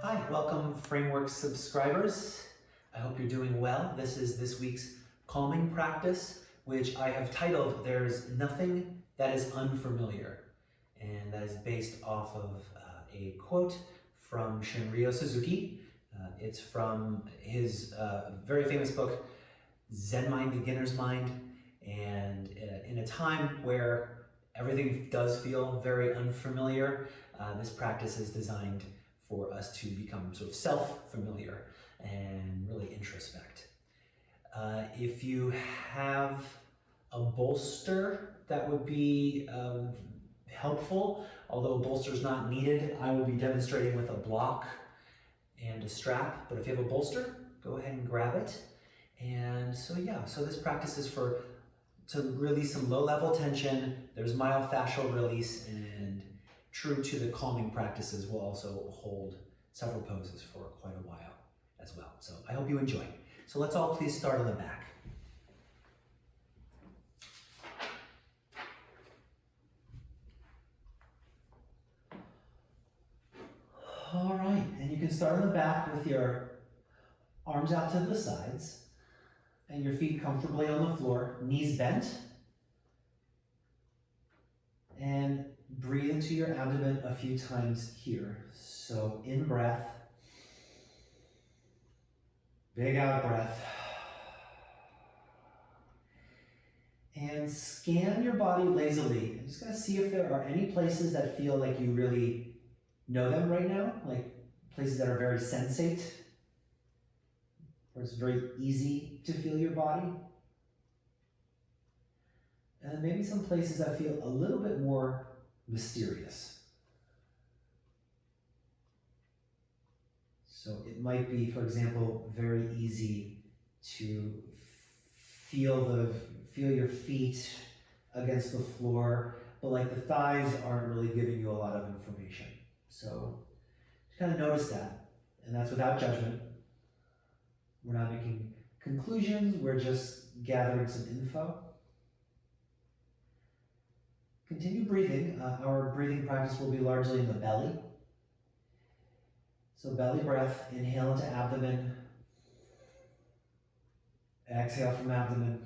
Hi, welcome Framework subscribers. I hope you're doing well. This is this week's calming practice, which I have titled There's Nothing That Is Unfamiliar. And that is based off of a quote from Shunryo Suzuki. It's from his very famous book, Zen Mind, Beginner's Mind. And in a time where everything does feel very unfamiliar, this practice is designed for us to become sort of self-familiar and really introspect. If you have a bolster, that would be helpful. Although a bolster is not needed, I will be demonstrating with a block and a strap. But if you have a bolster, go ahead and grab it. And so this practice is to release some low-level tension. There's myofascial release, and true to the calming practices, we'll also hold several poses for quite a while as well. So I hope you enjoy. So let's all please start on the back. All right, and you can start on the back with your arms out to the sides and your feet comfortably on the floor, knees bent. And breathe into your abdomen a few times here. So in breath, big out breath. And scan your body lazily. I'm just gonna see if there are any places that feel like you really know them right now, like places that are very sensate, where it's very easy to feel your body. And then maybe some places that feel a little bit more mysterious. So it might be, for example, very easy to feel your feet against the floor, but like the thighs aren't really giving you a lot of information. So just kind of notice that, and that's without judgment. We're not making conclusions, we're just gathering some info. Continue breathing. Our breathing practice will be largely in the belly. So belly breath, inhale into abdomen. Exhale from abdomen.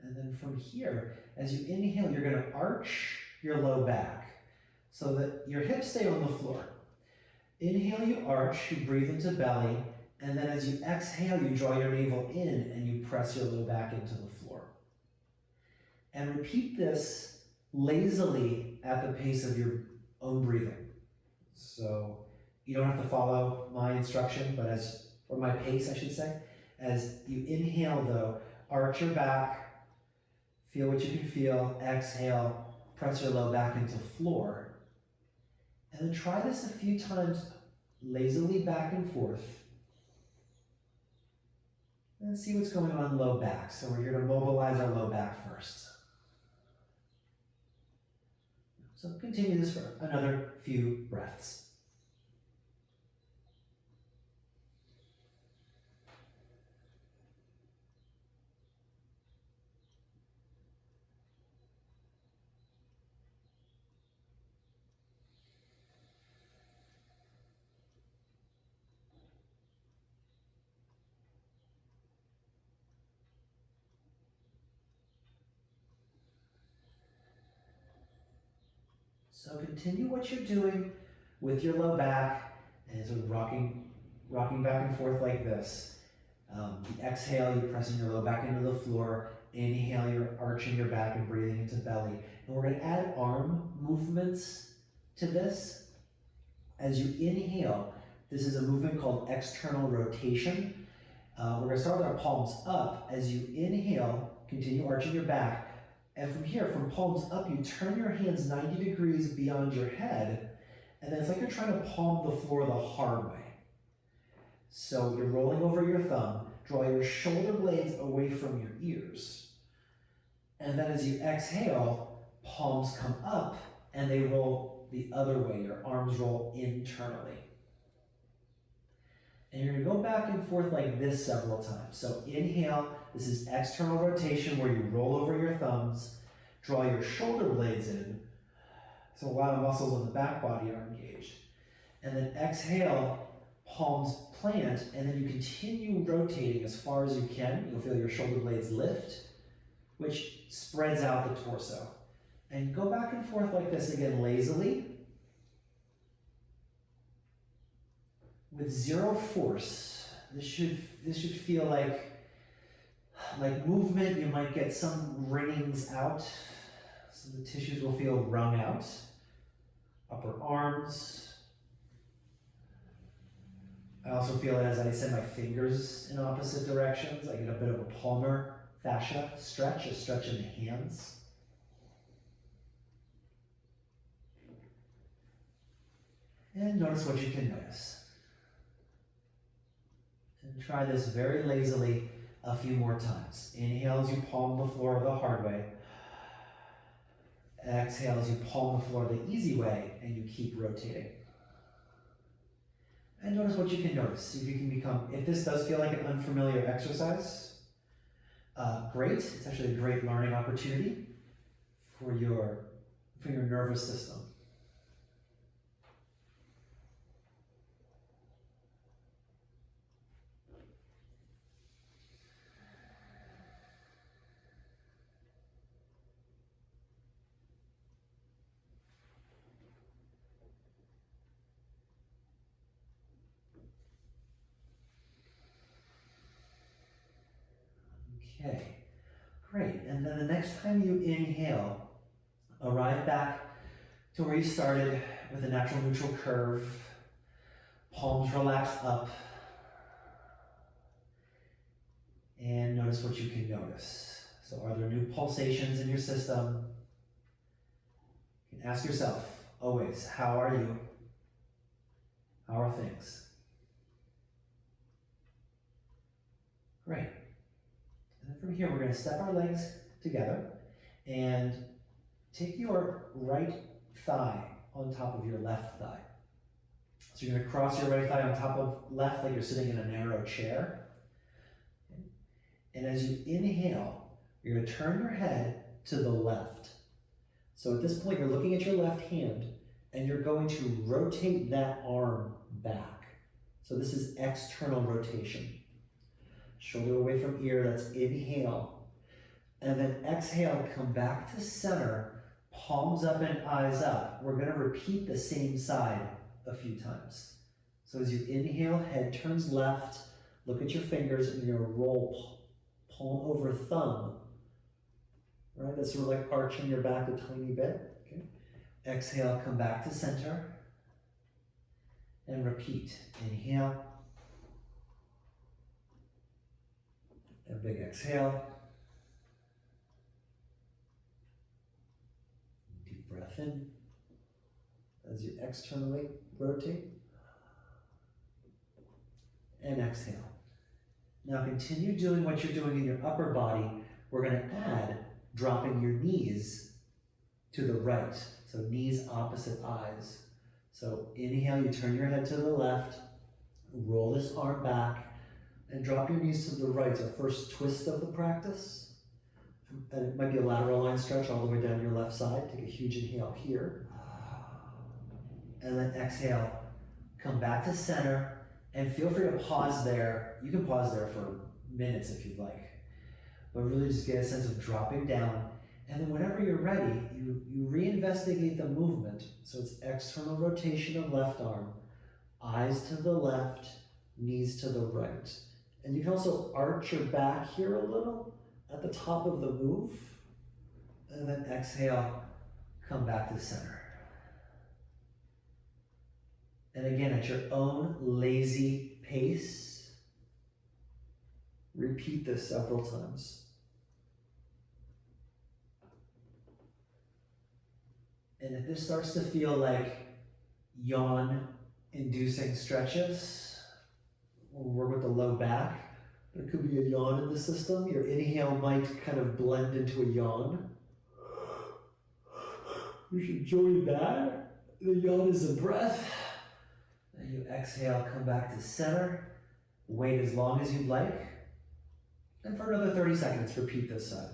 And then from here, as you inhale, you're going to arch your low back so that your hips stay on the floor. Inhale, you arch, you breathe into belly, and then as you exhale, you draw your navel in and you press your low back into the floor. And repeat this lazily at the pace of your own breathing. So you don't have to follow my instruction, or my pace, I should say. As you inhale though, arch your back, feel what you can feel, exhale, press your low back into floor. And then try this a few times, lazily back and forth. And see what's going on low back. So we're here to mobilize our low back first. So continue this for another few breaths. So continue what you're doing with your low back and sort of rocking back and forth like this. The exhale, you're pressing your low back into the floor. Inhale, you're arching your back and breathing into belly. And we're going to add arm movements to this. As you inhale, this is a movement called external rotation. We're going to start with our palms up. As you inhale, continue arching your back. And from here, from palms up, you turn your hands 90 degrees beyond your head, and then it's like you're trying to palm the floor the hard way. So you're rolling over your thumb, draw your shoulder blades away from your ears. And then as you exhale, palms come up, and they roll the other way. Your arms roll internally. And you're going to go back and forth like this several times. So inhale, this is external rotation where you roll over your thumbs, draw your shoulder blades in. So a lot of muscles in the back body are engaged. And then exhale, palms plant, and then you continue rotating as far as you can. You'll feel your shoulder blades lift, which spreads out the torso. And go back and forth like this again, lazily, with zero force. This should feel like movement. You might get some wringings out. So the tissues will feel wrung out. Upper arms. I also feel it as I send my fingers in opposite directions. I get a bit of a palmar fascia stretch, a stretch in the hands. And notice what you can notice. And try this very lazily a few more times. Inhale as you palm the floor the hard way. Exhale as you palm the floor the easy way, and you keep rotating. And notice what you can notice. See if you can become, if this does feel like an unfamiliar exercise, great. It's actually a great learning opportunity for your nervous system. Okay, great. And then the next time you inhale, arrive back to where you started with a natural neutral curve. Palms relax up. And notice what you can notice. So are there new pulsations in your system? You can ask yourself always, how are you? How are things? Great. And then from here, we're going to step our legs together and take your right thigh on top of your left thigh. So you're going to cross your right thigh on top of left like you're sitting in a narrow chair. Okay. And as you inhale, you're going to turn your head to the left. So at this point, you're looking at your left hand and you're going to rotate that arm back. So this is external rotation. Shoulder away from ear, that's inhale. And then exhale, come back to center, palms up and eyes up. We're gonna repeat the same side a few times. So as you inhale, head turns left, look at your fingers, and you're gonna roll palm over thumb. Right, that's sort of like arching your back a tiny bit. Okay. Exhale, come back to center, and repeat. Inhale. A big exhale. Deep breath in as you externally rotate. And exhale. Now continue doing what you're doing in your upper body. We're going to add dropping your knees to the right. So knees opposite eyes. So inhale, you turn your head to the left, roll this arm back, and drop your knees to the right. It's our first twist of the practice. And it might be a lateral line stretch all the way down your left side. Take a huge inhale here. And then exhale, come back to center, and feel free to pause there. You can pause there for minutes if you'd like. But really just get a sense of dropping down. And then whenever you're ready, you reinvestigate the movement. So it's external rotation of left arm, eyes to the left, knees to the right. And you can also arch your back here a little at the top of the move. And then exhale, come back to center. And again, at your own lazy pace, repeat this several times. And if this starts to feel like yawn-inducing stretches, we'll work with the low back. There could be a yawn in the system. Your inhale might kind of blend into a yawn. You should join that. The yawn is a breath. Then you exhale, come back to center. Wait as long as you'd like. And for another 30 seconds, repeat this side.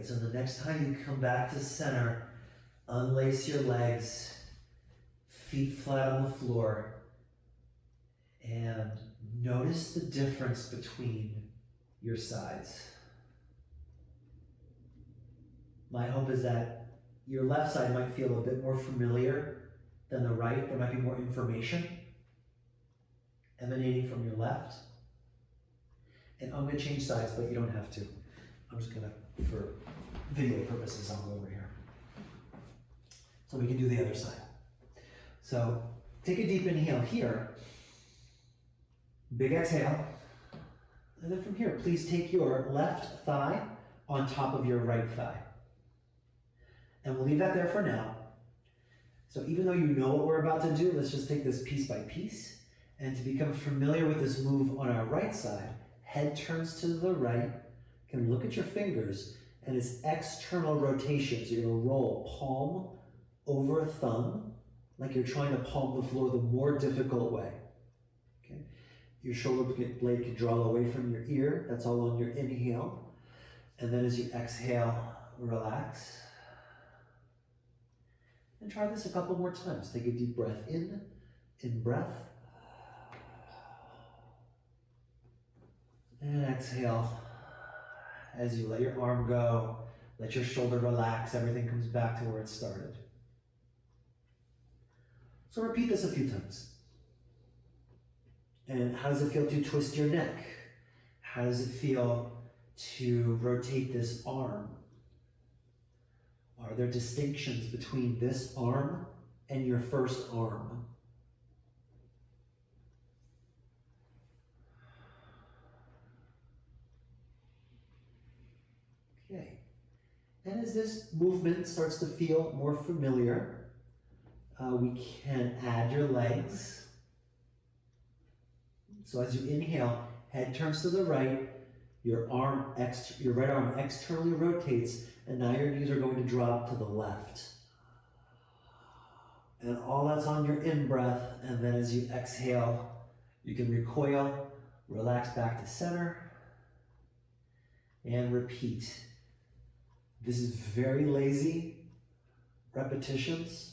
Good, so the next time you come back to center, unlace your legs, feet flat on the floor, and notice the difference between your sides. My hope is that your left side might feel a bit more familiar than the right. There might be more information emanating from your left. And I'm going to change sides, but you don't have to. I'm just going to, for video purposes, I'll go over here. So we can do the other side. So take a deep inhale here. Big exhale. And then from here, please take your left thigh on top of your right thigh. And we'll leave that there for now. So even though you know what we're about to do, let's just take this piece by piece. And to become familiar with this move on our right side, head turns to the right. You can look at your fingers, and it's external rotation. So you're going to roll palm over thumb, like you're trying to palm the floor the more difficult way. Okay? Your shoulder blade can draw away from your ear. That's all on your inhale. And then as you exhale, relax. And try this a couple more times. Take a deep breath in breath. And exhale. As you let your arm go, let your shoulder relax, everything comes back to where it started. So repeat this a few times. And how does it feel to twist your neck? How does it feel to rotate this arm? Are there distinctions between this arm and your first arm? Okay. And as this movement starts to feel more familiar, we can add your legs. So as you inhale, head turns to the right, your right arm externally rotates, and now your knees are going to drop to the left. And all that's on your in-breath, and then as you exhale, you can recoil, relax back to center, and repeat. This is very lazy repetitions.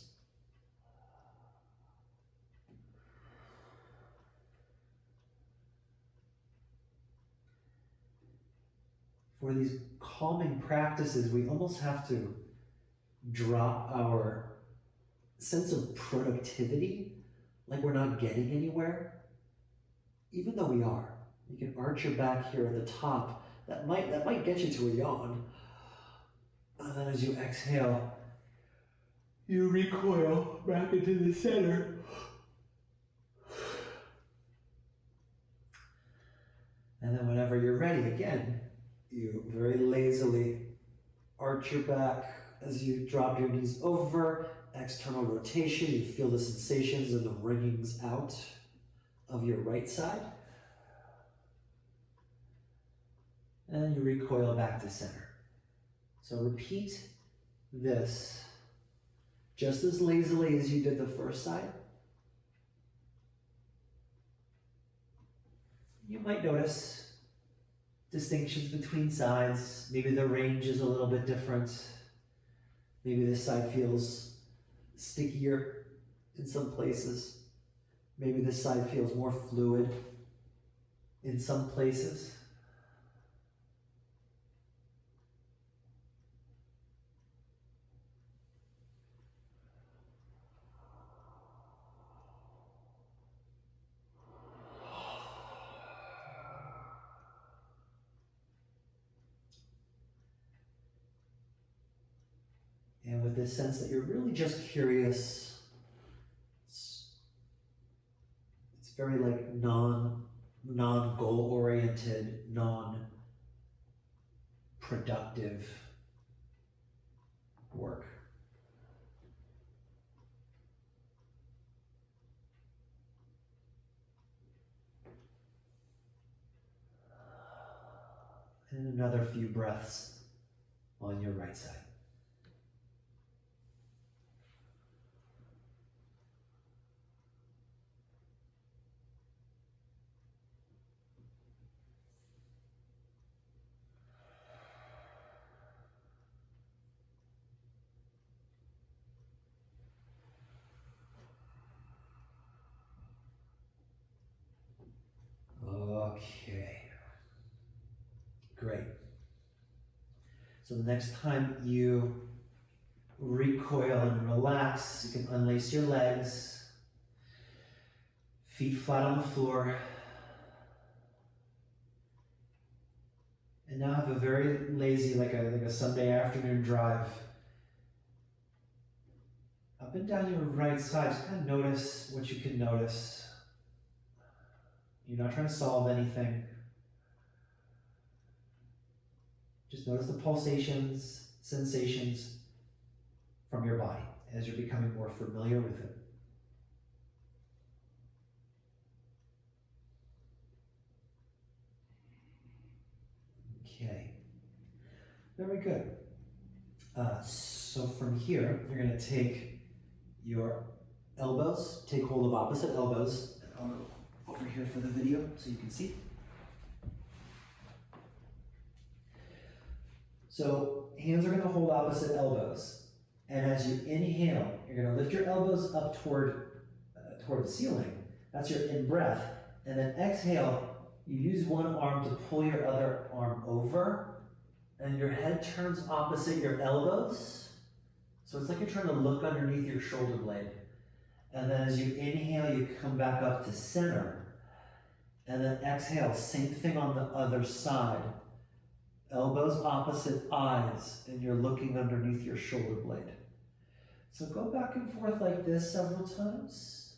For these calming practices, we almost have to drop our sense of productivity, like we're not getting anywhere, even though we are. You can arch your back here at the top. That might get you to a yawn. And then as you exhale, you recoil back into the center. And then whenever you're ready, again, you very lazily arch your back as you drop your knees over, external rotation. You feel the sensations and the ringings out of your right side. And you recoil back to center. So repeat this just as lazily as you did the first side. You might notice distinctions between sides. Maybe the range is a little bit different. Maybe this side feels stickier in some places. Maybe this side feels more fluid in some places. And with this sense that you're really just curious, it's very like non-goal oriented, non-productive work. And another few breaths on your right side. So the next time you recoil and relax, you can unlace your legs, feet flat on the floor, and now have a very lazy, like a Sunday afternoon drive up and down your right side. Just kind of notice what you can notice. You're not trying to solve anything. Just notice the pulsations, sensations from your body as you're becoming more familiar with it. Okay, very good. So from here, you're going to take your elbows, take hold of opposite elbows, and I'll go over here for the video so you can see. So hands are going to hold opposite elbows, and as you inhale, you're going to lift your elbows up toward the ceiling. That's your in-breath, and then exhale, you use one arm to pull your other arm over, and your head turns opposite your elbows. So it's like you're trying to look underneath your shoulder blade. And then as you inhale, you come back up to center. And then exhale, same thing on the other side. Elbows opposite eyes, and you're looking underneath your shoulder blade. So go back and forth like this several times.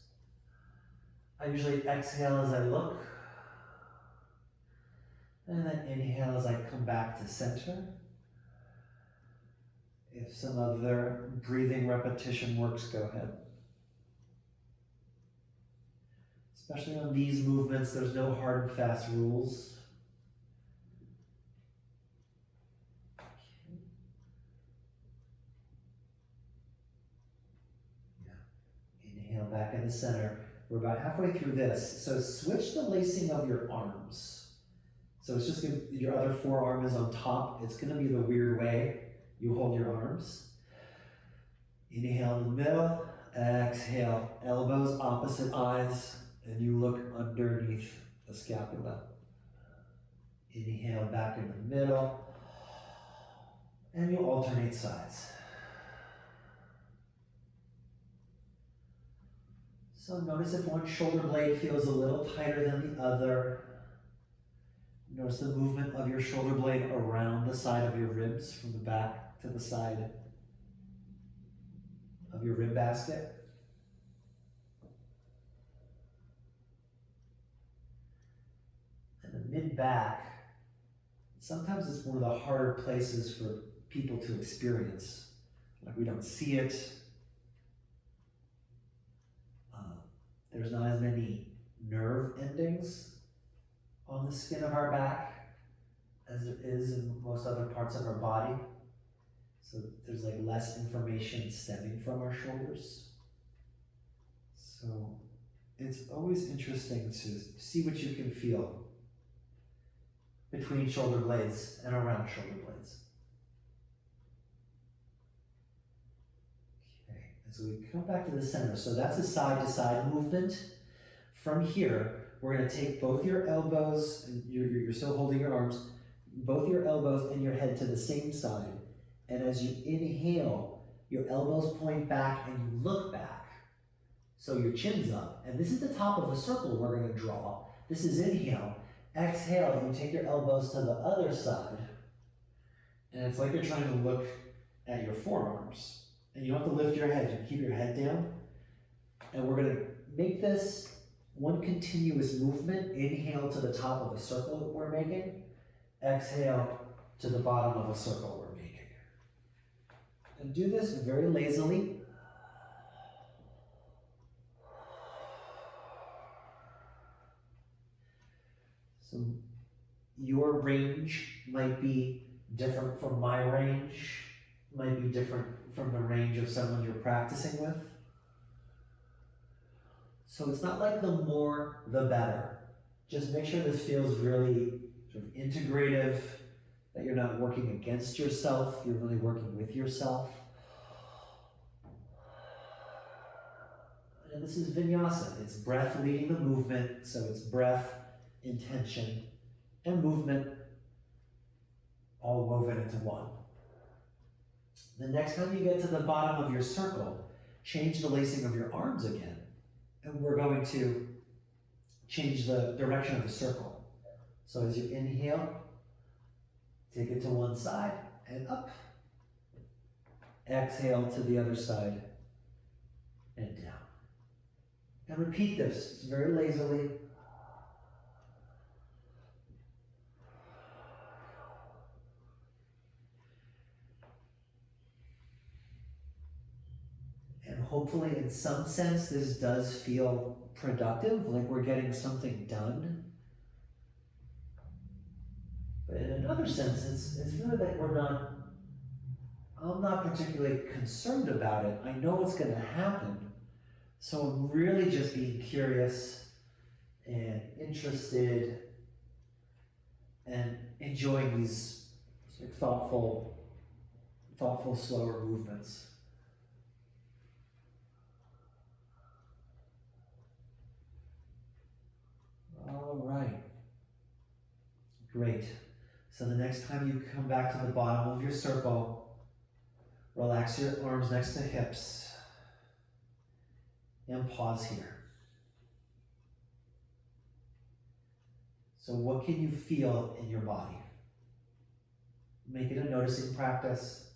I usually exhale as I look. And then inhale as I come back to center. If some other breathing repetition works, go ahead. Especially on these movements, there's no hard and fast rules. Inhale back in the center. We're about halfway through this. So switch the lacing of your arms. So it's just your other forearm is on top. It's going to be the weird way you hold your arms. Inhale in the middle. Exhale. Elbows opposite eyes. And you look underneath the scapula. Inhale back in the middle. And you alternate sides. So notice if one shoulder blade feels a little tighter than the other. Notice the movement of your shoulder blade around the side of your ribs, from the back to the side of your rib basket. And the mid-back, sometimes it's one of the harder places for people to experience. Like we don't see it. There's not as many nerve endings on the skin of our back as there is in most other parts of our body. So there's like less information stemming from our shoulders. So it's always interesting to see what you can feel between shoulder blades and around shoulder blades. Okay, and so we come back to the center. So that's a side-to-side movement. From here, we're going to take both your elbows, and you're still holding your arms, both your elbows and your head to the same side. And as you inhale, your elbows point back and you look back. So your chin's up. And this is the top of a circle we're going to draw. This is inhale. Exhale, you take your elbows to the other side. And it's like you're trying to look at your forearms. And you don't have to lift your head. You keep your head down. And we're going to make this one continuous movement. Inhale to the top of a circle that we're making. Exhale to the bottom of a circle we're making. And do this very lazily. So your range might be different from my range, might be different from the range of someone you're practicing with. So it's not like the more, the better. Just make sure this feels really sort of integrative, that you're not working against yourself, you're really working with yourself. And this is vinyasa. It's breath leading the movement, so it's breath, intention, and movement all woven into one. The next time you get to the bottom of your circle, change the lacing of your arms again. And we're going to change the direction of the circle. So as you inhale, take it to one side and up. Exhale to the other side and down. And repeat this. It's very lazily. And hopefully, in some sense, this does feel productive, like we're getting something done. But in another sense, it's really that I'm not particularly concerned about it. I know what's going to happen. So I'm really just being curious and interested and enjoying these thoughtful, slower movements. All right. Great. So the next time you come back to the bottom of your circle, relax your arms next to hips and pause here. So what can you feel in your body? Make it a noticing practice.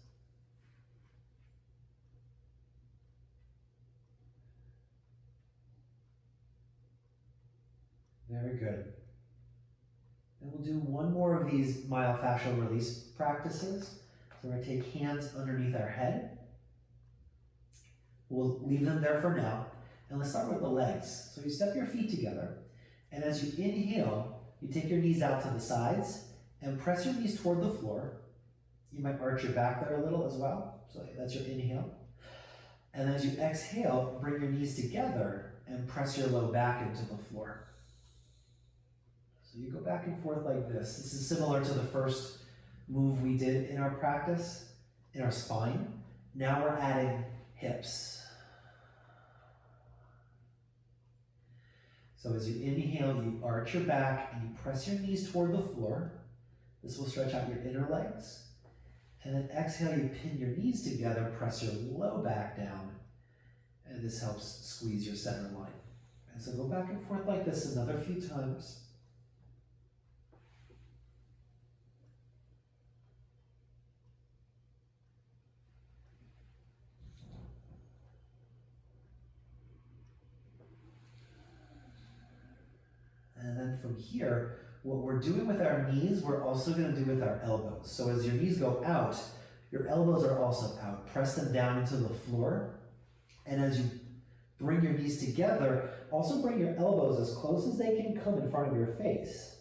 Very good. And we'll do one more of these myofascial release practices. So we're going to take hands underneath our head. We'll leave them there for now. And let's start with the legs. So you step your feet together. And as you inhale, you take your knees out to the sides and press your knees toward the floor. You might arch your back there a little as well. So that's your inhale. And as you exhale, bring your knees together and press your low back into the floor. So you go back and forth like this. This is similar to the first move we did in our practice, in our spine. Now we're adding hips. So as you inhale, you arch your back and you press your knees toward the floor. This will stretch out your inner legs. And then exhale, you pin your knees together, press your low back down, and this helps squeeze your center line. And so go back and forth like this another few times. And then from here, what we're doing with our knees, we're also going to do with our elbows. So as your knees go out, your elbows are also out. Press them down into the floor. And as you bring your knees together, also bring your elbows as close as they can come in front of your face.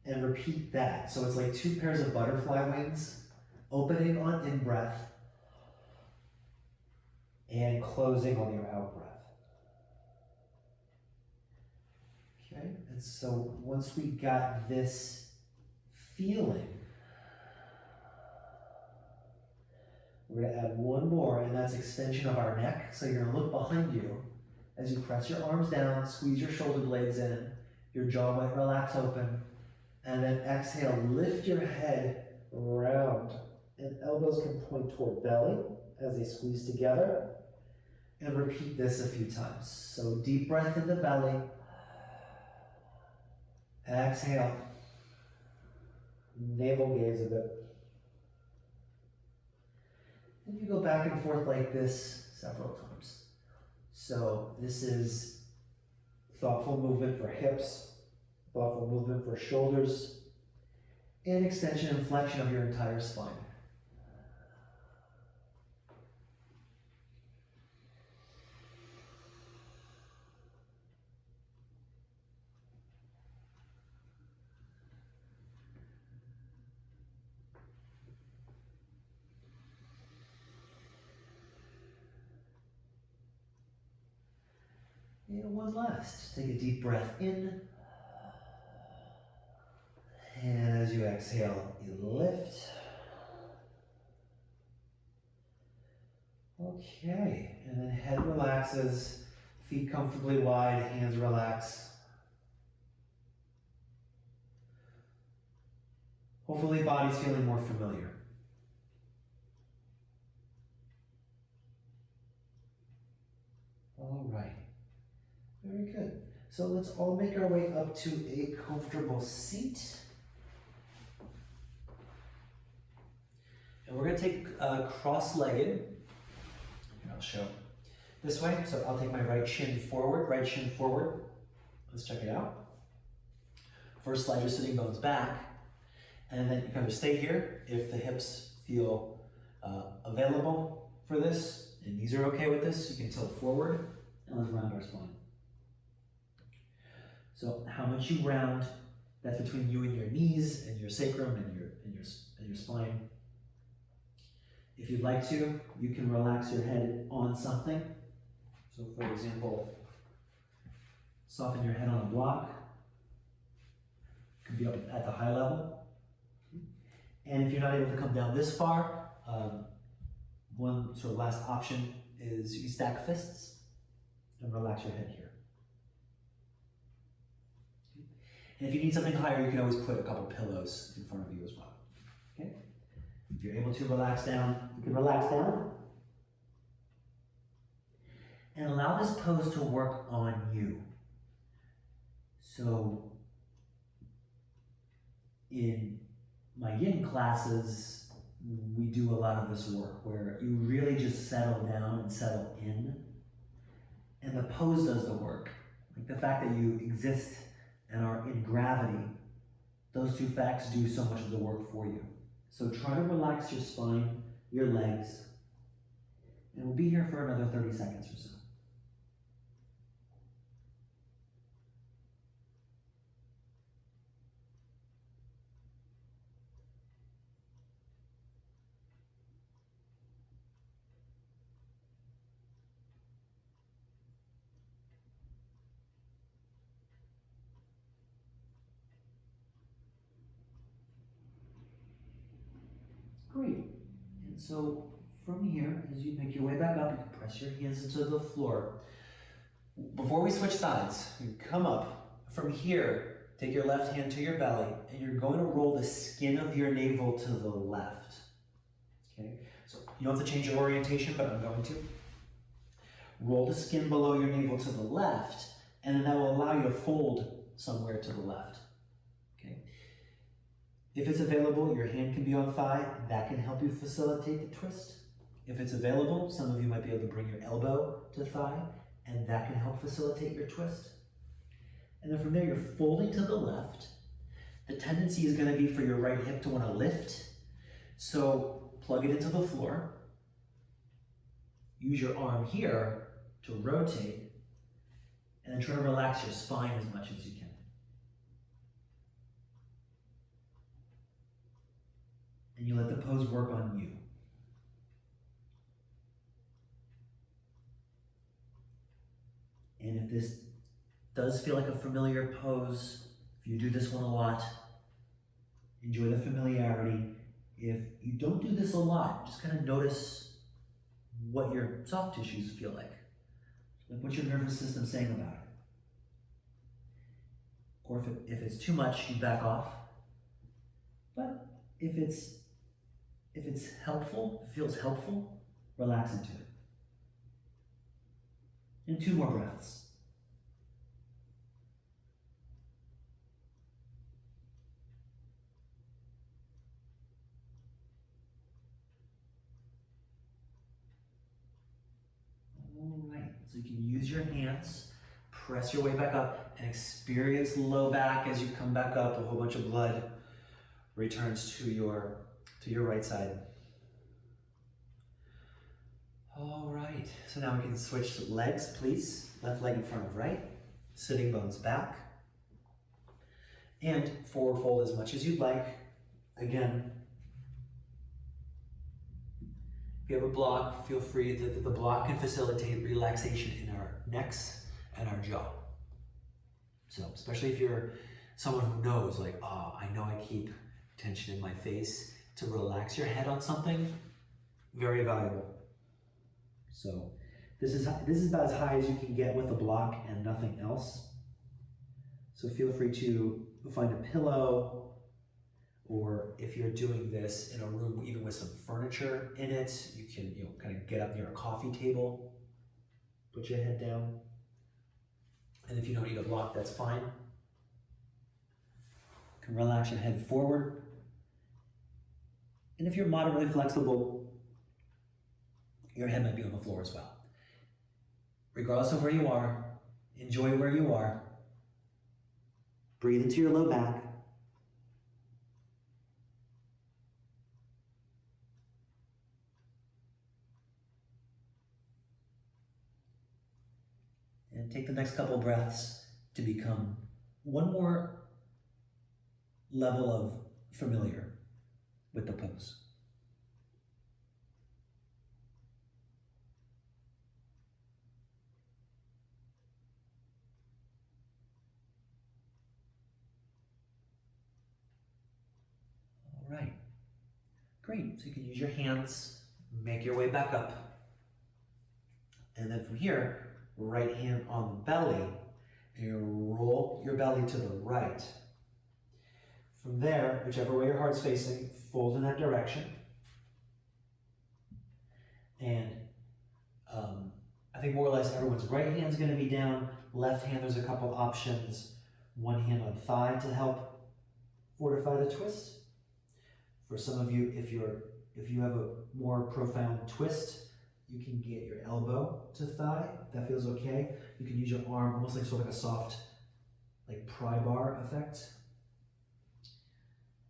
And repeat that. So it's like two pairs of butterfly wings, opening on in-breath and closing on your out-breath. Okay, and so once we got this feeling, we're going to add one more, and that's extension of our neck. So you're going to look behind you as you press your arms down, squeeze your shoulder blades in, your jaw might relax open, and then exhale, lift your head round, and elbows can point toward belly as they squeeze together, and repeat this a few times. So deep breath into belly. Exhale, navel gaze a bit. And you go back and forth like this several times. So this is thoughtful movement for hips, thoughtful movement for shoulders, and extension and flexion of your entire spine. And one last. Just take a deep breath in. And as you exhale, you lift. Okay, and then head relaxes, feet comfortably wide, hands relax. Hopefully body's feeling more familiar. All right, very good. So let's all make our way up to a comfortable seat. And we're gonna take cross-legged. Here, I'll show this way. So I'll take my right shin forward, right shin forward. Let's check it out. First, slide your sitting bones back, and then you kind of stay here if the hips feel available for this, and knees are okay with this. You can tilt forward, and let's round our spine. So how much you round, that's between you and your knees and your sacrum and your spine. If you'd like to, you can relax your head on something. So for example, soften your head on a block. Could be up at the high level. And if you're not able to come down this far, one sort of last option is you stack fists and relax your head here. And if you need something higher, you can always put a couple pillows in front of you as well. Okay? If you're able to relax down, you can relax down. And allow this pose to work on you. So, in my yin classes, we do a lot of this work where you really just settle down and settle in, and the pose does the work. Like the fact that you exist and are in gravity, those two facts do so much of the work for you. So try to relax your spine, your legs, and we'll be here for another 30 seconds or so. Great. And so from here, as you make your way back up, you can press your hands into the floor. Before we switch sides, you come up. From here, take your left hand to your belly, and you're going to roll the skin of your navel to the left. Okay? So you don't have to change your orientation, but I'm going to. Roll the skin below your navel to the left, and then that will allow you to fold somewhere to the left. Okay? If it's available, your hand can be on thigh. That can help you facilitate the twist. If it's available, some of you might be able to bring your elbow to thigh, and that can help facilitate your twist. And then from there, you're folding to the left. The tendency is going to be for your right hip to want to lift. So plug it into the floor. Use your arm here to rotate, and then try to relax your spine as much as you can. And you let the pose work on you. And if this does feel like a familiar pose, if you do this one a lot, enjoy the familiarity. If you don't do this a lot, just kind of notice what your soft tissues feel like. Like what's your nervous system saying about it? Or if it's too much, you back off. But if it's helpful, feels helpful, relax into it. And 2 more breaths. All right, so you can use your hands, press your way back up, and experience low back as you come back up. A whole bunch of blood returns to your right side. All right, so now we can switch legs, please. Left leg in front of right, sitting bones back. And forward fold as much as you'd like. Again, if you have a block, feel free. The block can facilitate relaxation in our necks and our jaw. So, especially if you're someone who knows, like, oh, I know I keep tension in my face, to relax your head on something, very valuable. So this is about as high as you can get with a block and nothing else. So feel free to find a pillow, or if you're doing this in a room even with some furniture in it, you can kind of get up near a coffee table. Put your head down. And if you don't need a block, that's fine. You can relax your head forward. And if you're moderately flexible, your head might be on the floor as well. Regardless of where you are, enjoy where you are. Breathe into your low back. And take the next couple breaths to become one more level of familiar with the pose. All right, great. So you can use your hands, make your way back up. And then from here, right hand on the belly, and you roll your belly to the right. From there, whichever way your heart's facing, fold in that direction. And I think more or less everyone's right hand's going to be down, left hand there's a couple options. One hand on thigh to help fortify the twist. For some of you, if you have a more profound twist, you can get your elbow to thigh, if that feels okay. You can use your arm almost like sort of like a soft, like pry bar effect.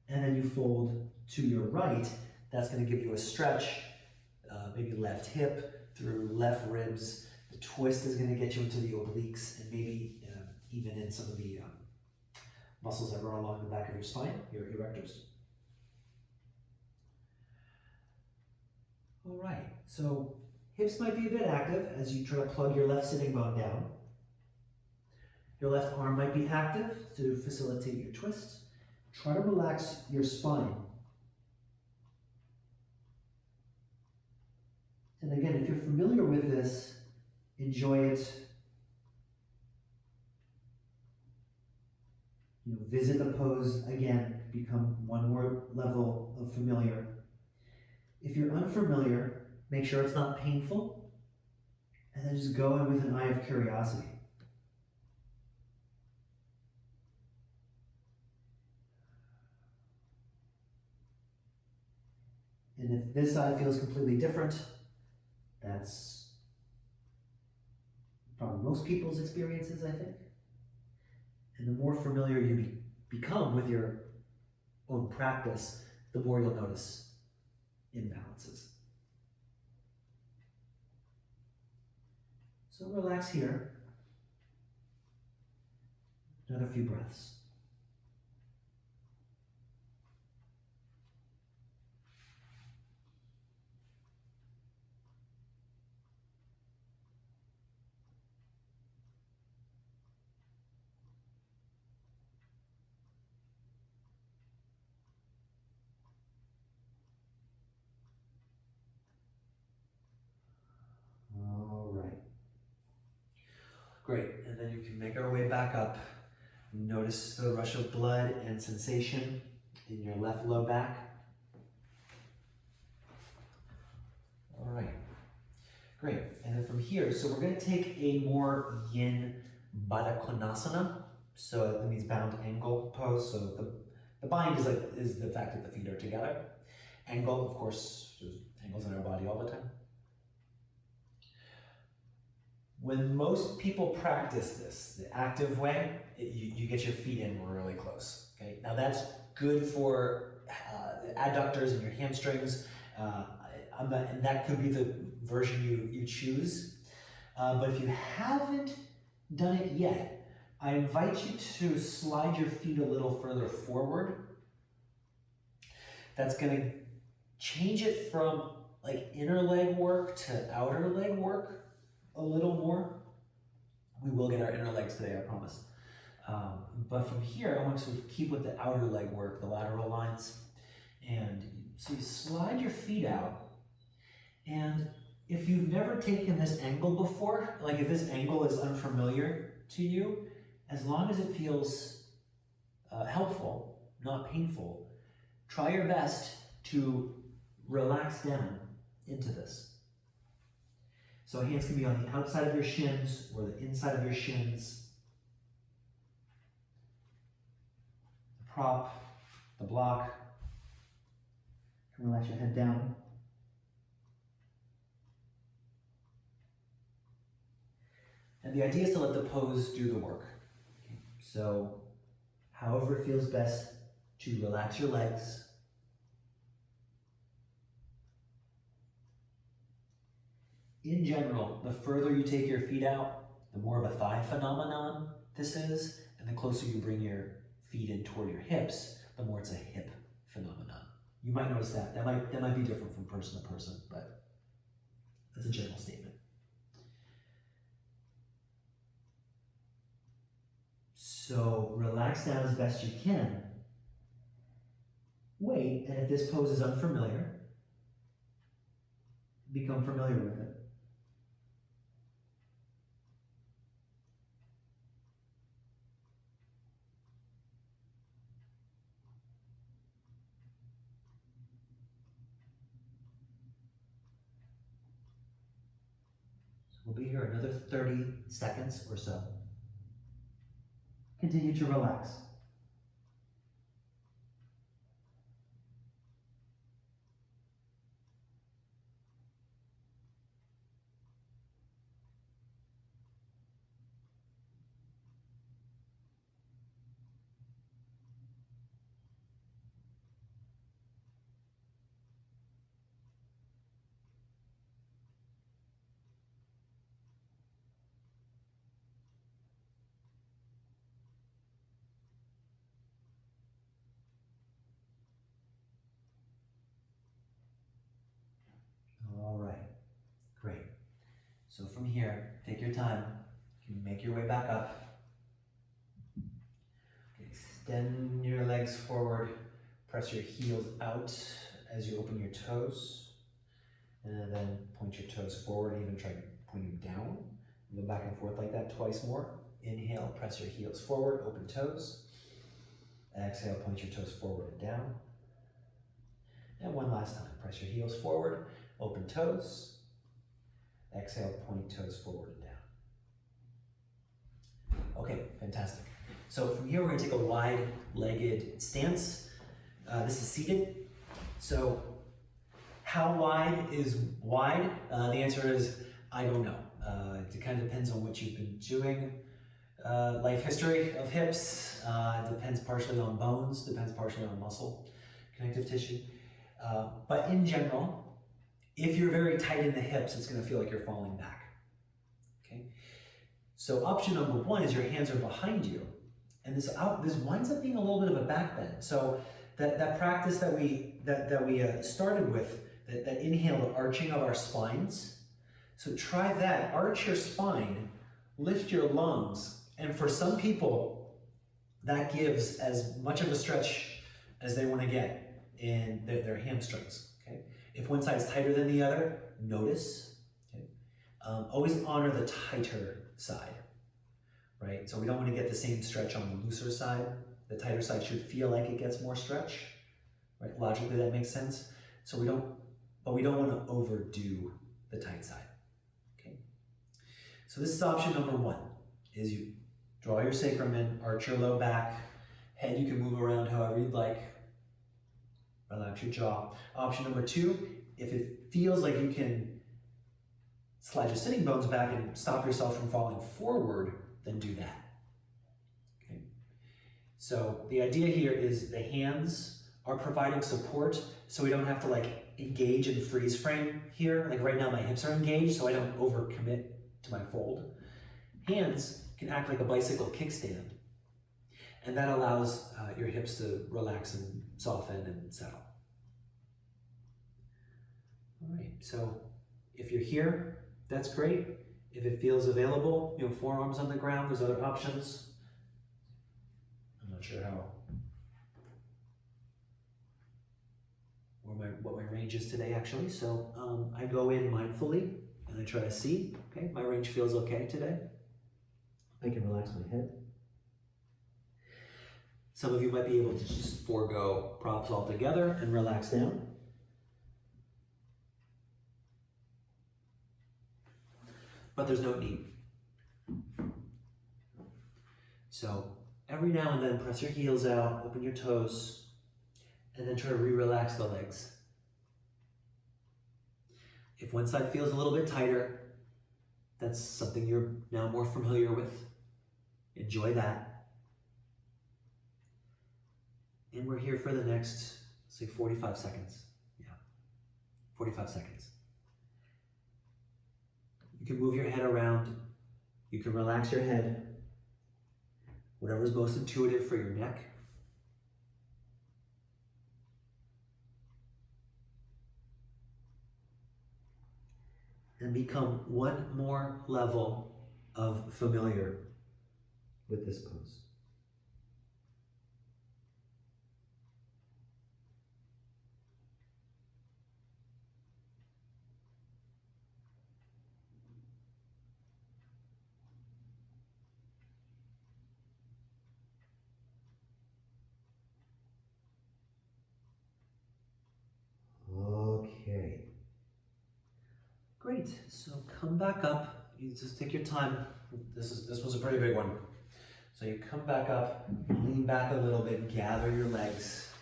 And then you fold to your right. That's going to give you a stretch, maybe left hip through left ribs. The twist is going to get you into the obliques and maybe even in some of the muscles that run along the back of your spine, your erectors. All right, so hips might be a bit active as you try to plug your left sitting bone down. Your left arm might be active to facilitate your twist. Try to relax your spine. And again, if you're familiar with this, enjoy it. Visit the pose again, become one more level of familiar. If you're unfamiliar, make sure it's not painful, and then just go in with an eye of curiosity. And if this side feels completely different, that's probably most people's experiences, I think. And the more familiar you become with your own practice, the more you'll notice imbalances. So relax here. Another few breaths. Great, and then you can make our way back up. Notice the rush of blood and sensation in your left low back. All right, great. And then from here, so we're going to take a more yin Baddha Konasana. So that means bound angle pose. So the bind is the fact that the feet are together. Angle, of course, there's angles in our body all the time. When most people practice this, the active way, you get your feet in really close. Okay, now that's good for the adductors and your hamstrings, and that could be the version you choose. But if you haven't done it yet, I invite you to slide your feet a little further forward. That's going to change it from like inner leg work to outer leg work a little more. We will get our inner legs today, I promise. But from here, I want to keep with the outer leg work, the lateral lines. And so you slide your feet out. And if you've never taken this angle before, like if this angle is unfamiliar to you, as long as it feels helpful, not painful, try your best to relax down into this. So hands can be on the outside of your shins or the inside of your shins. The prop, the block. Relax your head down. And the idea is to let the pose do the work. Okay. So, however it feels best to relax your legs. In general, the further you take your feet out, the more of a thigh phenomenon this is, and the closer you bring your feet in toward your hips, the more it's a hip phenomenon. You might notice that. That might be different from person to person, but that's a general statement. So relax down as best you can. Wait, and if this pose is unfamiliar, become familiar with it. We'll be here another 30 seconds or so. Continue to relax. All right, great. So from here, take your time. You can make your way back up. Extend your legs forward. Press your heels out as you open your toes. And then point your toes forward, even try pointing down. Go back and forth like that twice more. Inhale, press your heels forward, open toes. Exhale, point your toes forward and down. And one last time, press your heels forward, open toes. Exhale, point toes forward and down. Okay, fantastic. So from here, we're going to take a wide-legged stance. This is seated. So how wide is wide? The answer is, I don't know. It kind of depends on what you've been doing. Life history of hips, depends partially on bones, depends partially on muscle, connective tissue. But in general, if you're very tight in the hips, it's going to feel like you're falling back. Okay. So option number one is your hands are behind you, and this winds up being a little bit of a back bend. So that practice that we started with, that inhale, the arching of our spines. So try that. Arch your spine, lift your lungs, and for some people, that gives as much of a stretch as they want to get in their hamstrings. Okay. If one side is tighter than the other, notice. Okay. Always honor the tighter side, right? So we don't want to get the same stretch on the looser side. The tighter side should feel like it gets more stretch, right? Logically, that makes sense. So we don't want to overdo the tight side. Okay. So this is option number one: is you draw your sacrum in, arch your low back, head you can move around however you'd like. Relax your jaw. Option number two, if it feels like you can slide your sitting bones back and stop yourself from falling forward, then do that. Okay. So the idea here is the hands are providing support, so we don't have to like engage in freeze frame here. Like right now my hips are engaged, so I don't overcommit to my fold. Hands can act like a bicycle kickstand, and that allows your hips to relax and soften and settle. All right, so if you're here, that's great. If it feels available, forearms on the ground, there's other options. I'm not sure what my range is today actually, so I go in mindfully and I try to see, okay, my range feels okay today. I can relax my head. Some of you might be able to just forego props altogether and relax down. but there's no need. So every now and then, press your heels out, open your toes, and then try to re-relax the legs. If one side feels a little bit tighter, that's something you're now more familiar with. Enjoy that. And we're here for the next, say, 45 seconds. Yeah, 45 seconds. You can move your head around. You can relax your head. Whatever's most intuitive for your neck. And become one more level of familiar with this pose. Okay. Great. So come back up. You just take your time. This was a pretty big one. So you come back up, lean back a little bit, gather your legs.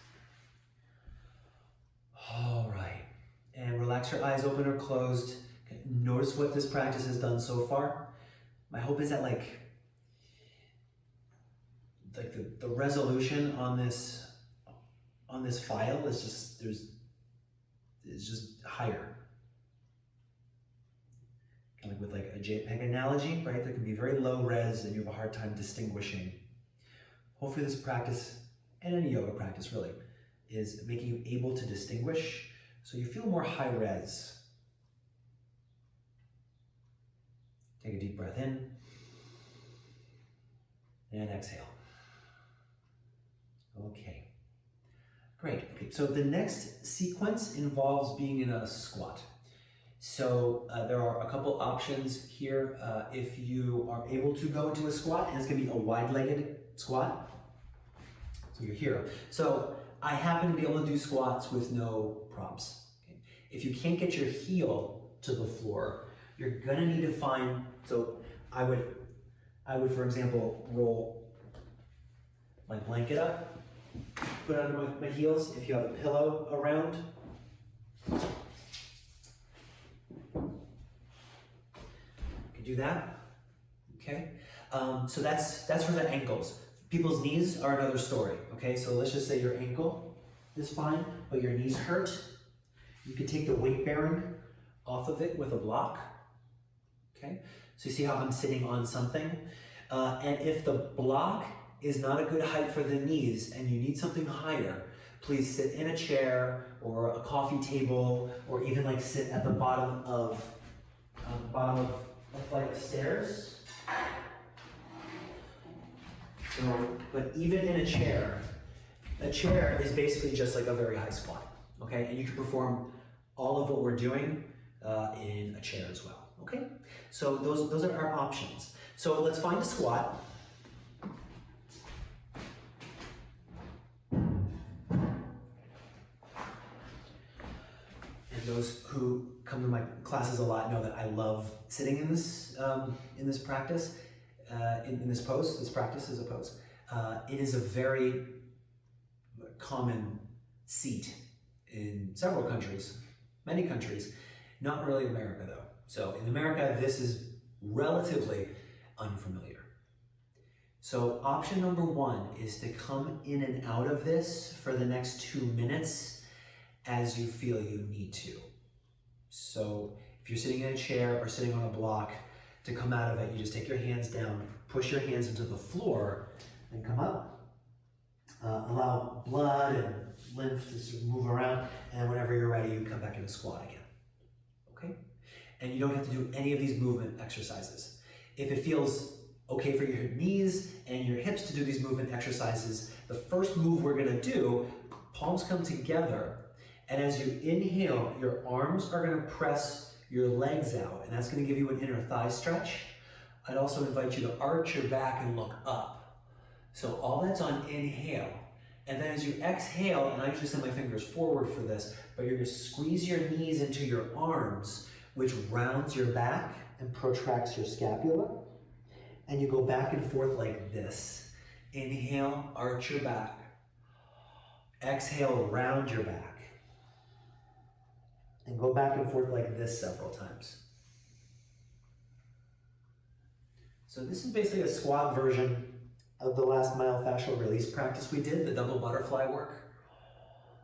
All right. And relax your eyes open or closed. Okay. Notice what this practice has done so far. My hope is that like the resolution on this file is just higher. Kind of with like a JPEG analogy, right? There can be very low res and you have a hard time distinguishing. Hopefully this practice, and any yoga practice really, is making you able to distinguish so you feel more high res. Take a deep breath in and exhale. Okay, great. Okay, so the next sequence involves being in a squat. So there are a couple options here. If you are able to go into a squat, and it's going to be a wide-legged squat, so you're here. So I happen to be able to do squats with no props. Okay? If you can't get your heel to the floor, you're going to need to find, so I would, for example, roll my blanket up, put it under my heels. If you have a pillow around, do that, okay? So that's for the ankles. People's knees are another story, okay? So let's just say your ankle is fine, but your knees hurt. You can take the weight bearing off of it with a block, okay? So you see how I'm sitting on something? And if the block is not a good height for the knees and you need something higher, please sit in a chair or a coffee table, or even like sit at the bottom of a flight of stairs. So, but even in a chair is basically just like a very high squat, okay? And you can perform all of what we're doing in a chair as well, okay? So those are our options. So let's find a squat. Those who come to my classes a lot know that I love sitting in this practice, in this pose. This practice is a pose. It is a very common seat in several countries, many countries, not really America though. So in America, this is relatively unfamiliar. So option number one is to come in and out of this for the next 2 minutes as you feel you need to. So if you're sitting in a chair or sitting on a block, to come out of it, you just take your hands down, push your hands into the floor, and come up. Allow blood and lymph to sort of move around, and whenever you're ready, you come back into squat again, okay? And you don't have to do any of these movement exercises. If it feels okay for your knees and your hips to do these movement exercises, the first move we're gonna do, palms come together, and as you inhale, your arms are going to press your legs out, and that's going to give you an inner thigh stretch. I'd also invite you to arch your back and look up. So all that's on inhale. And then as you exhale, and I usually send my fingers forward for this, but you're going to squeeze your knees into your arms, which rounds your back. and protracts your scapula. And you go back and forth like this. Inhale, arch your back. Exhale, round your back. And go back and forth like this several times. So this is basically a squat version of the last myofascial release practice we did, the double butterfly work.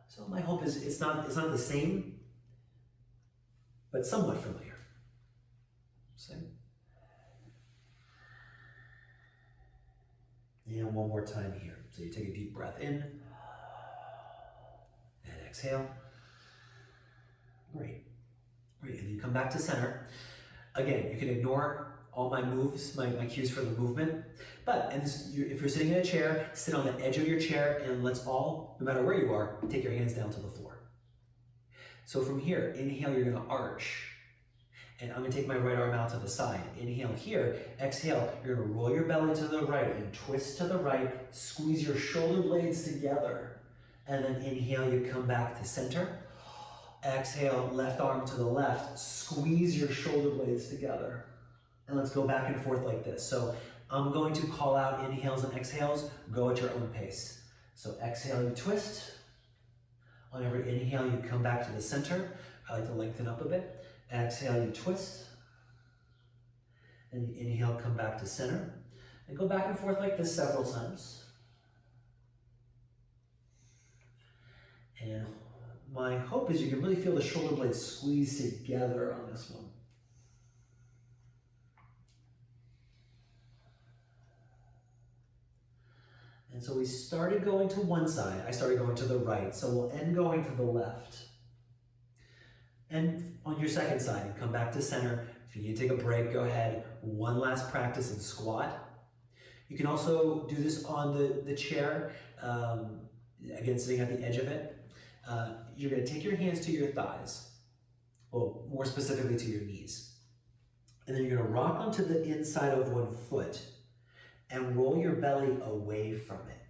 So my hope is it's not the same, but somewhat familiar. See? And one more time here. So you take a deep breath in and exhale. Great. Great. And then you come back to center. Again, you can ignore all my moves, my cues for the movement. But if you're sitting in a chair, sit on the edge of your chair, and let's all, no matter where you are, take your hands down to the floor. So from here, inhale, you're going to arch. And I'm going to take my right arm out to the side. Inhale here. Exhale, you're going to roll your belly to the right and twist to the right. Squeeze your shoulder blades together. And then inhale, you come back to center. Exhale, left arm to the left. Squeeze your shoulder blades together. And let's go back and forth like this. So I'm going to call out inhales and exhales. Go at your own pace. So exhale, you twist. On every inhale, you come back to the center. I like to lengthen up a bit. Exhale, you twist. And you inhale, come back to center. And go back and forth like this several times. And my hope is you can really feel the shoulder blades squeeze together on this one. And so we started going to one side. I started going to the right. So we'll end going to the left. And on your second side, you come back to center. If you need to take a break, go ahead. One last practice in squat. You can also do this on the chair, again, sitting at the edge of it. You're going to take your hands to your thighs, well, more specifically to your knees. And then you're going to rock onto the inside of one foot and roll your belly away from it.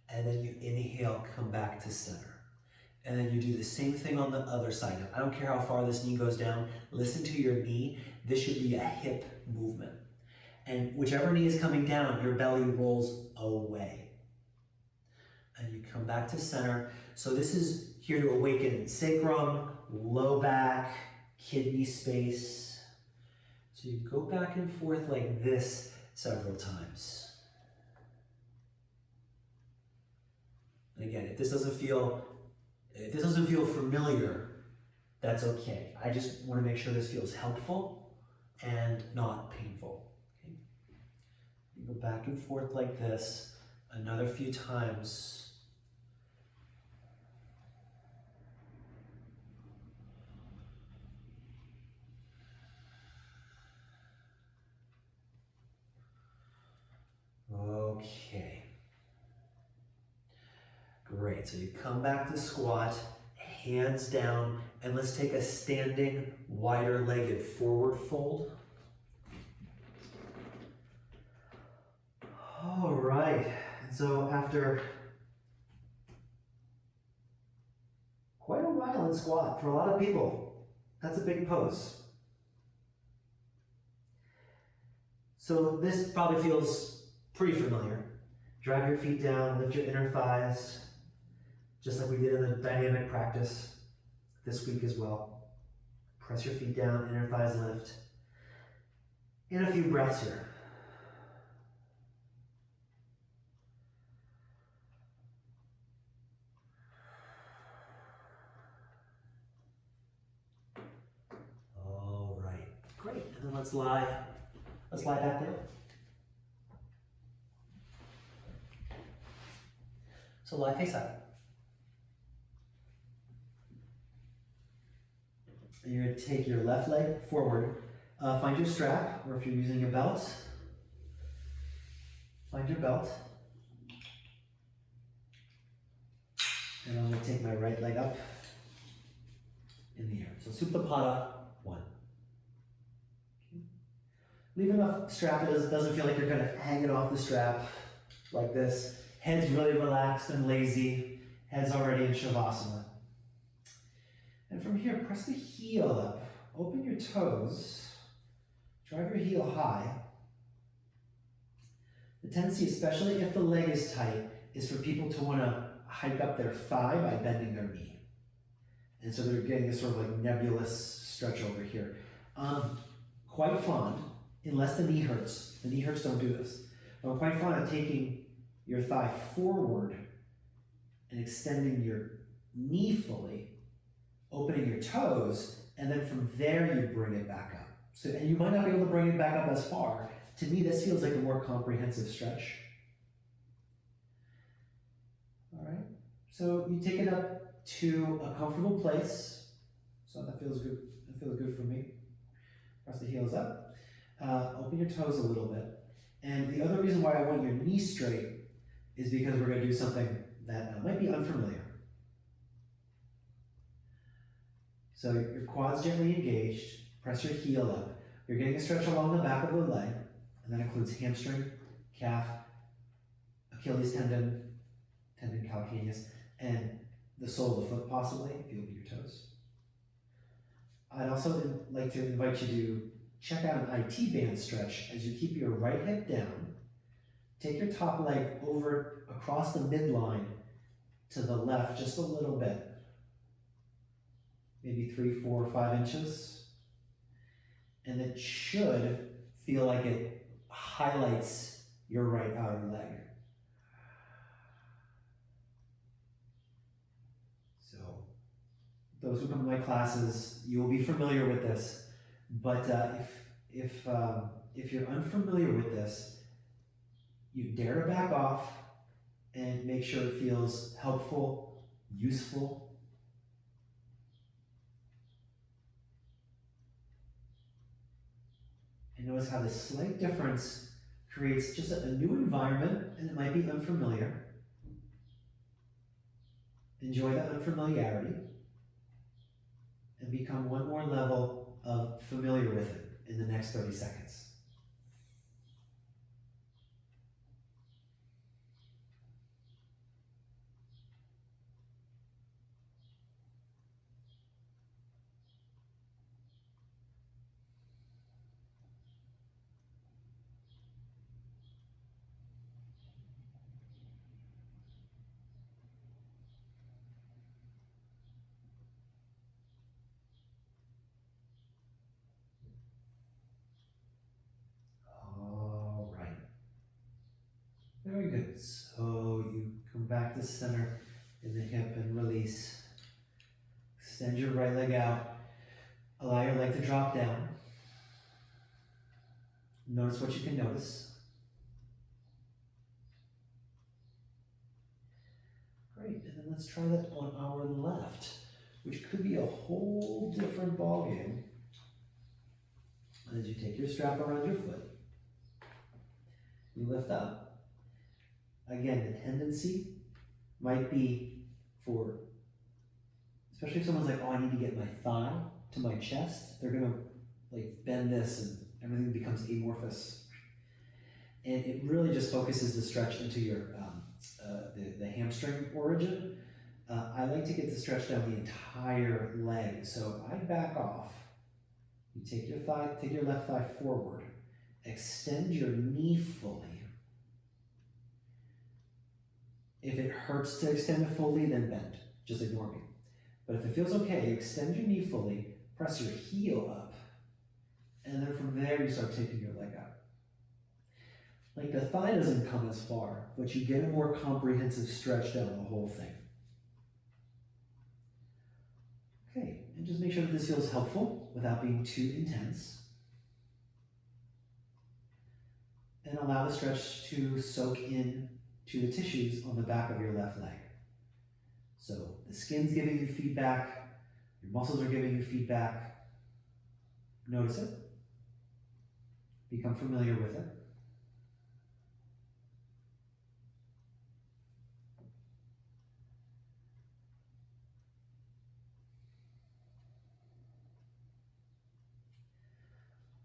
And then you inhale, come back to center. And then you do the same thing on the other side. Now, I don't care how far this knee goes down. Listen to your knee. This should be a hip movement. And whichever knee is coming down, your belly rolls away. And you come back to center. So this is here to awaken sacrum, low back, kidney space. So you go back and forth like this several times. And again, if this doesn't feel familiar, that's okay. I just want to make sure this feels helpful and not painful. Okay? You go back and forth like this another few times. Okay. Great, so you come back to squat, hands down, and let's take a standing, wider-legged forward fold. All right, and so after quite a while in squat, for a lot of people, that's a big pose. So this probably feels pretty familiar. Drive your feet down, lift your inner thighs, just like we did in the dynamic practice this week as well. Press your feet down, inner thighs lift. In a few breaths here. All right, great. And then let's lie back there. So lie face up. And you're going to take your left leg forward. Find your strap, or if you're using a belt, find your belt. And I'm going to take my right leg up in the air. So Supta Pada, 1. Okay. Leave enough strap that it doesn't feel like you're going to hang it off the strap like this. Head's really relaxed and lazy. Head's already in Shavasana. And from here, press the heel up open your toes, drive your heel high. The tendency, especially if the leg is tight, is for people to want to hike up their thigh by bending their knee. And so they're getting this sort of like nebulous stretch over here. Quite fond, unless the knee hurts. The knee hurts, don't do this. I'm quite fond of taking your thigh forward and extending your knee fully, opening your toes, and then from there you bring it back up. So, and you might not be able to bring it back up as far. To me, this feels like a more comprehensive stretch. All right, so you take it up to a comfortable place. So that feels good. That feels good for me. Press the heels up. Open your toes a little bit. And the other reason why I want your knee straight is because we're going to do something that might be unfamiliar. So your quads gently engaged. Press your heel up. You're getting a stretch along the back of the leg, and that includes hamstring, calf, Achilles tendon, tendon calcaneus, and the sole of the foot possibly, if you open your toes. I'd also like to invite you to check out an IT band stretch as you keep your right hip down. Take your top leg over across the midline to the left just a little bit. Maybe 3, 4, 5 inches. And it should feel like it highlights your right outer leg. So, those who come to my classes, you will be familiar with this. But if you're unfamiliar with this, you dare to back off and make sure it feels helpful, useful. And notice how this slight difference creates just a new environment, and it might be unfamiliar. Enjoy that unfamiliarity and become one more level of familiar with it in the next 30 seconds. Very good. So you come back to center in the hip and release. Extend your right leg out. Allow your leg to drop down. Notice what you can notice. Great. And then let's try that on our left, which could be a whole different ballgame. As you take your strap around your foot, you lift up. Again, the tendency might be for, especially if someone's like, oh, I need to get my thigh to my chest, they're gonna like bend this and everything becomes amorphous. And it really just focuses the stretch into your, the hamstring origin. I like to get the stretch down the entire leg. So I back off. You take your left thigh forward, extend your knee fully. If it hurts to extend it fully, then bend. Just ignore me. But if it feels okay, extend your knee fully, press your heel up, and then from there you start taking your leg out. Like the thigh doesn't come as far, but you get a more comprehensive stretch down the whole thing. Okay, and just make sure that this feels helpful without being too intense. And allow the stretch to soak in to the tissues on the back of your left leg. So the skin's giving you feedback, your muscles are giving you feedback. Notice it. Become familiar with it.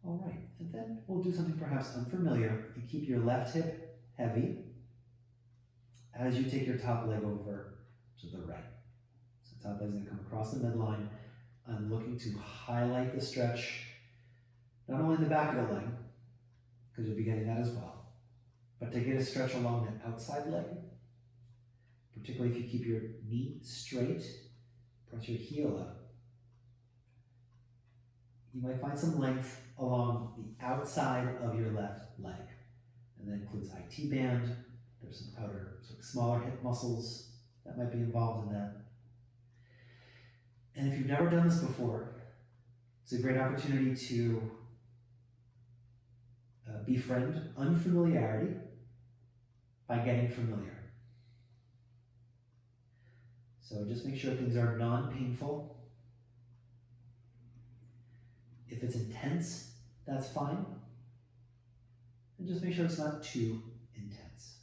All right, and then we'll do something perhaps unfamiliar. You keep your left hip heavy as you take your top leg over to the right. So top leg's gonna come across the midline. I'm looking to highlight the stretch, not only in the back of the leg, because you'll be getting that as well, but to get a stretch along the outside leg, particularly if you keep your knee straight, press your heel up. You might find some length along the outside of your left leg. And that includes IT band. There's some outer, smaller hip muscles that might be involved in that. And if you've never done this before, it's a great opportunity to befriend unfamiliarity by getting familiar. So just make sure things are non-painful. If it's intense, that's fine. And just make sure it's not too intense.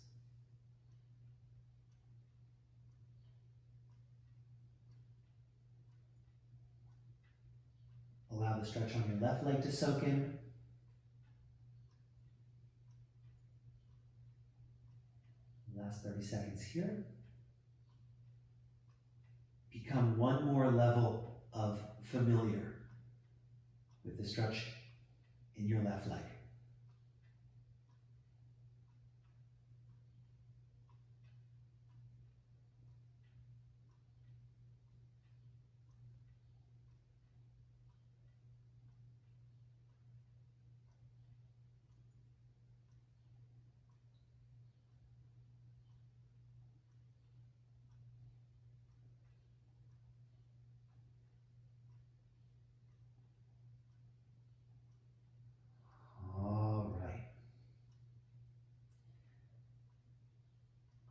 Allow the stretch on your left leg to soak in. Last 30 seconds here. Become one more level of familiar with the stretch in your left leg.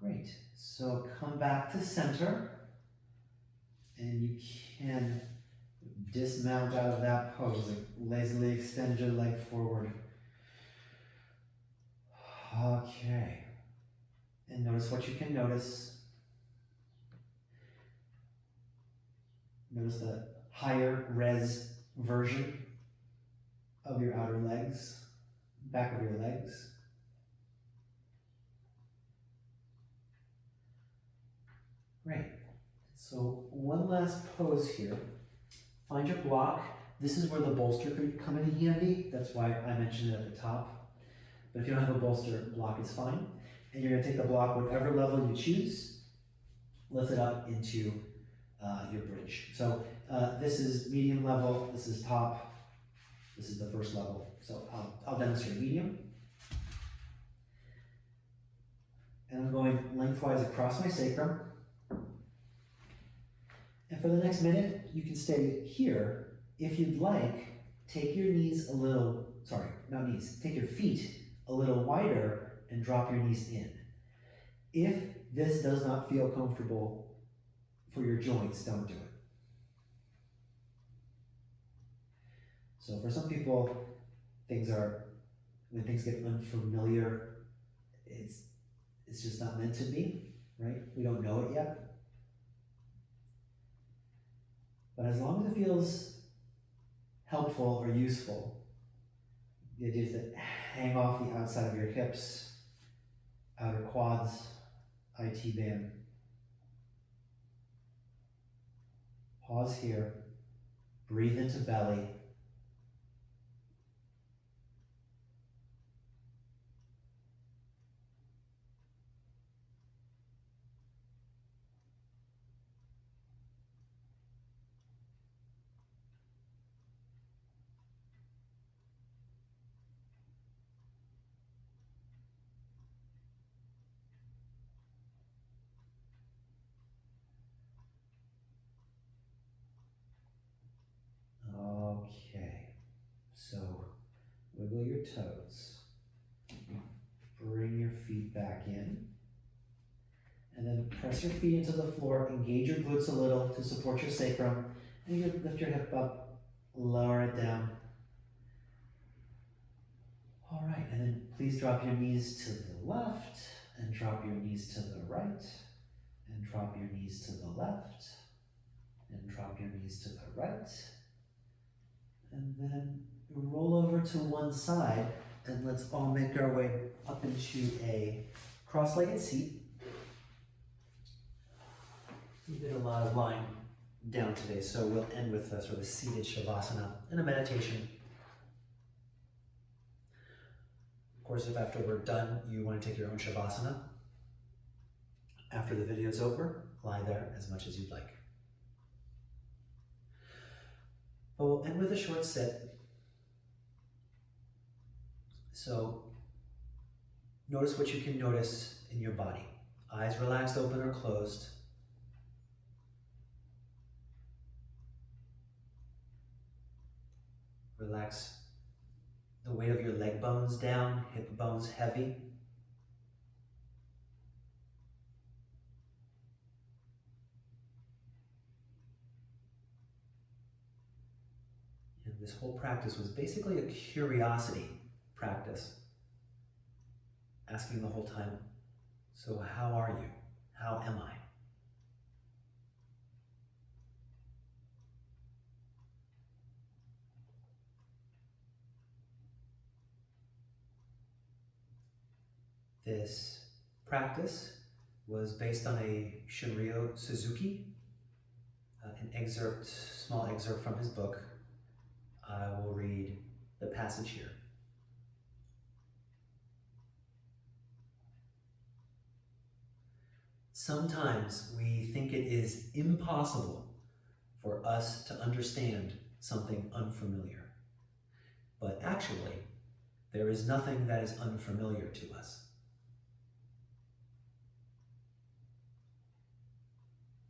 Great. So come back to center, and you can dismount out of that pose. Like lazily extend your leg forward. Okay. And notice what you can notice. Notice the higher res version of your outer legs, back of your legs. Great. So one last pose here. Find your block. This is where the bolster could come in handy. That's why I mentioned it at the top. But if you don't have a bolster, block is fine. And you're going to take the block whatever level you choose, lift it up into your bridge. So this is medium level, this is top, this is the first level. So I'll demonstrate medium. And I'm going lengthwise across my sacrum. And for the next minute, you can stay here. If you'd like, take your knees a little, take your feet a little wider and drop your knees in. If this does not feel comfortable for your joints, don't do it. So for some people, when things get unfamiliar, it's just not meant to be, right? We don't know it yet. But as long as it feels helpful or useful, the idea is to hang off the outside of your hips, outer quads, IT band. Pause here, breathe into belly. Okay, so wiggle your toes. Bring your feet back in. And then press your feet into the floor, engage your glutes a little to support your sacrum. And you lift your hip up, lower it down. All right, and then please drop your knees to the left, and drop your knees to the right, and drop your knees to the left, and drop your knees to the right. And then roll over to one side, and let's all make our way up into a cross-legged seat. We did a lot of lying down today. So we'll end with a sort of seated shavasana and a meditation. Of course, if after we're done, you want to take your own shavasana, after the video's over, lie there as much as you'd like. But we'll end with a short sit. So notice what you can notice in your body. Eyes relaxed, open, or closed. Relax the weight of your leg bones down, hip bones heavy. And this whole practice was basically a curiosity practice. Asking the whole time, so how are you? How am I? This practice was based on a Shunryu Suzuki, an small excerpt from his book. I will read the passage here. Sometimes we think it is impossible for us to understand something unfamiliar, but actually, there is nothing that is unfamiliar to us.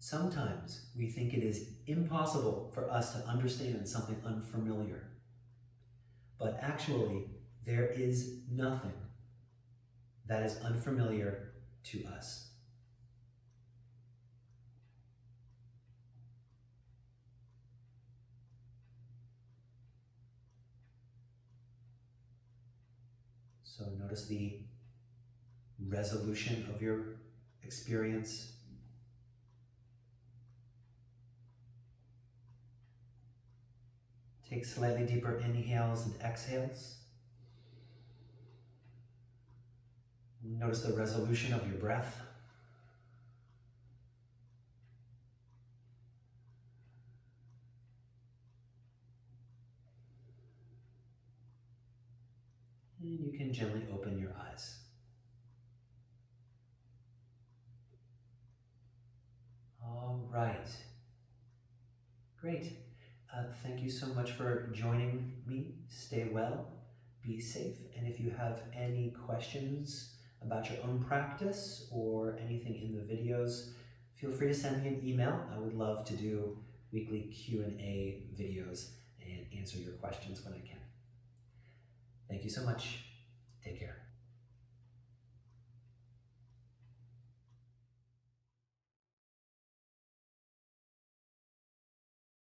Sometimes we think it is impossible for us to understand something unfamiliar, but actually, there is nothing that is unfamiliar to us. So notice the resolution of your experience. Take slightly deeper inhales and exhales. Notice the resolution of your breath. And you can gently open your eyes. All right. Great. Thank you so much for joining me. Stay well, be safe, and if you have any questions about your own practice or anything in the videos, feel free to send me an email. I would love to do weekly Q&A videos and answer your questions when I can. Thank you so much. Take care.